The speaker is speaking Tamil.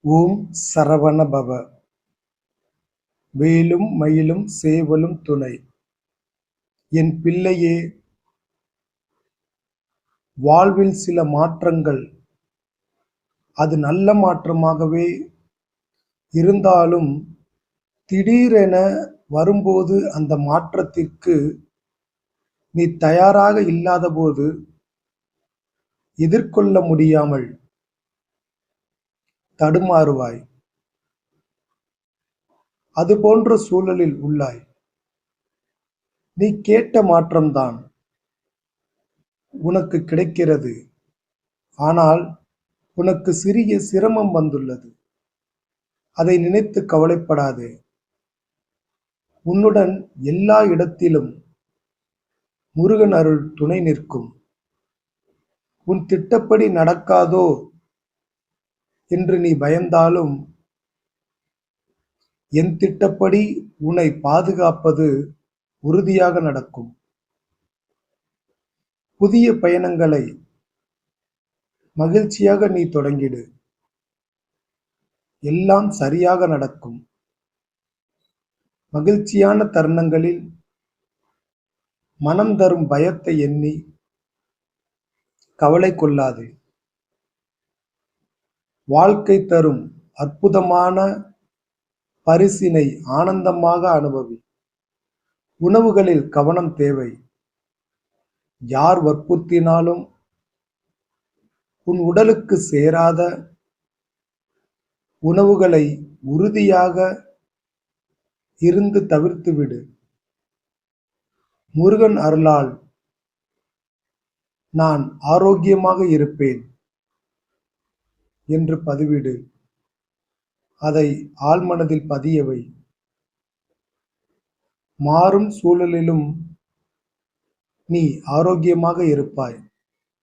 ஓம் சரவண பவ. வேலும் மயிலும் சேவலும் துணை. என் பிள்ளையே, வாழ்வில் சில மாற்றங்கள் அது நல்ல மாற்றமாகவே இருந்தாலும் திடீரென வரும்போது அந்த மாற்றத்திற்கு நீ தயாராக இல்லாதபோது எதிர்கொள்ள முடியாமல் தடுமாறுவாய். அது போன்ற சூழலில் உள்ளாய். நீ கேட்ட மாற்றம்தான் உனக்கு கிடைக்கிறது. ஆனால் உனக்கு சிறிய சிரமம் வந்துள்ளது. அதை நினைத்து கவலைப்படாதே. உன்னுடன் எல்லா இடத்திலும் முருகன் அருள் துணை நிற்கும். உன் திட்டப்படி நடக்காதோ என்று நீ பயந்தாலும் என் திட்டப்படி உன்னை பாதுகாப்பது உறுதியாக நடக்கும். புதிய பயணங்களை மகிழ்ச்சியாக நீ தொடங்கிடு. எல்லாம் சரியாக நடக்கும். மகிழ்ச்சியான தருணங்களில் மனம் தரும் பயத்தை எண்ணி கவலை கொள்ளாதே. வாழ்க்கை தரும் அற்புதமான பரிசினை ஆனந்தமாக அனுபவி. உணவுகளில் கவனம் தேவை. யார் வற்புறுத்தினாலும் உன் உடலுக்கு சேராத உணவுகளை உறுதியாக இருந்து தவிர்த்துவிடு. முருகன் அருளால் நான் ஆரோக்கியமாக இருப்பேன் என்று பதிவிடு. அதை ஆழ்மனதில் பதியவை. மாறும் சூழலிலும் நீ ஆரோக்கியமாக இருப்பாய்.